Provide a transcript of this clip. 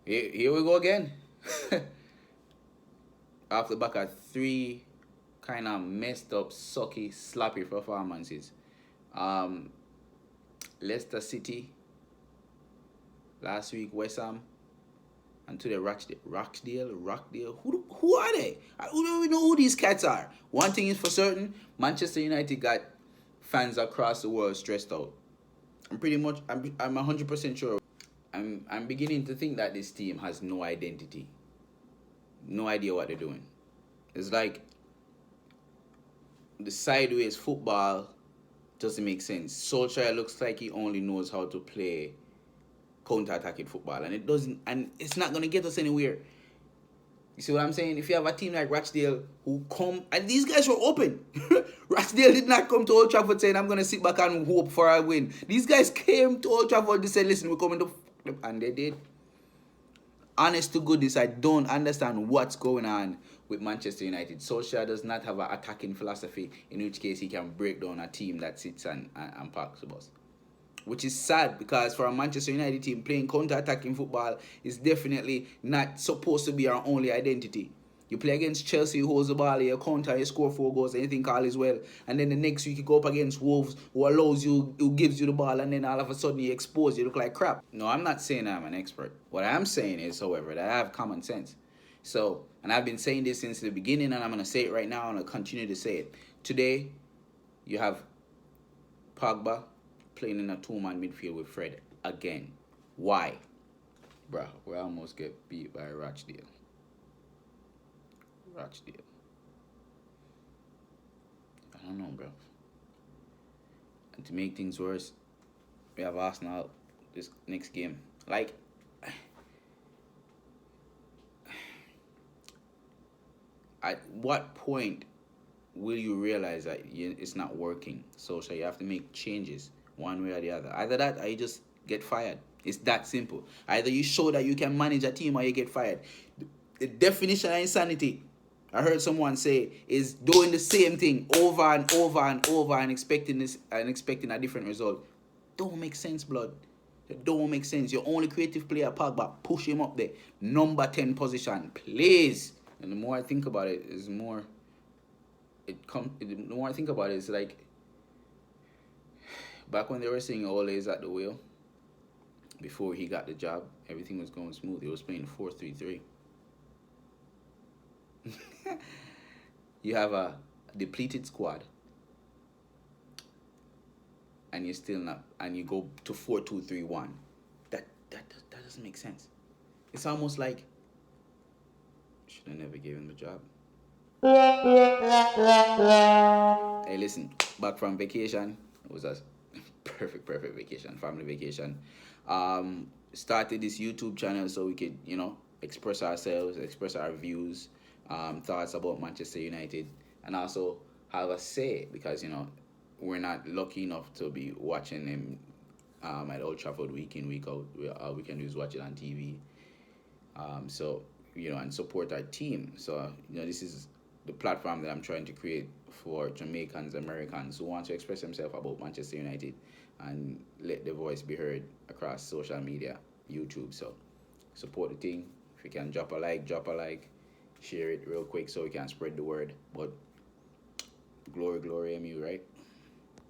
Here we go again. Off the back of three kind of messed up, sucky, sloppy performances. Um, Leicester City last week, West Ham, and today Rockdale. Who are they? We don't even know who these cats are. One thing is for certain: Manchester United got fans across the world stressed out. I'm 100% sure. I'm beginning to think that this team has no identity, no idea what they're doing. It's like the sideways football doesn't make sense. Solskjaer looks like he only knows how to play counter-attacking football, and it doesn't, and it's not gonna get us anywhere. You see what I'm saying? If you have a team like Rochdale who come, and these guys were open. Rochdale did not come to Old Trafford saying, I'm going to sit back and hope for a win. These guys came to Old Trafford and said, listen, we're coming to them. And they did. Honest to goodness, I don't understand what's going on with Manchester United. Solskjaer does not have an attacking philosophy, in which case he can break down a team that sits and parks the bus. Which is sad because for a Manchester United team, playing counter-attacking football is definitely not supposed to be our only identity. You play against Chelsea, who holds the ball, you counter, you score 4 goals, anything all is well. And then the next week you go up against Wolves, who gives you the ball, and then all of a sudden you expose, you look like crap. No, I'm not saying I'm an expert. What I'm saying is, however, that I have common sense. So, and I've been saying this since the beginning, and I'm going to say it right now, and I'll continue to say it. Today, you have Pogba playing in a two-man midfield with Fred again. Why? Bruh, we almost get beat by Rochdale. I don't know, bro. And to make things worse, we have Arsenal this next game. Like, at what point will you realize that it's not working? So you have to make changes one way or the other. Either that or you just get fired. It's that simple. Either you show that you can manage a team or you get fired. The definition of insanity, I heard someone say, is doing the same thing over and over and over and expecting a different result. Don't make sense, blood. It don't make sense. Your only creative player, Pogba, push him up there. Number 10 position, please. And the more I think about it, is more the more I think about it, it's like back when they were saying Ole is at the wheel, before he got the job, everything was going smooth. He was playing 4-3-3. You have a depleted squad, and you're still not, and you go to 4-2-3-1. That doesn't make sense. It's almost like should have never gave him the job. Hey, listen, back from vacation. It was a perfect vacation, family vacation. Started this YouTube channel so we could, express ourselves, express our views, thoughts about Manchester United, and also have a say because we're not lucky enough to be watching them at Old Trafford week in week out. We can just watch it on TV. So and support our team. So this is the platform that I'm trying to create for Jamaicans, Americans who want to express themselves about Manchester United and let their voice be heard across social media, YouTube. So support the thing. If you can drop a like, share it real quick so we can spread the word. But glory, MU, right?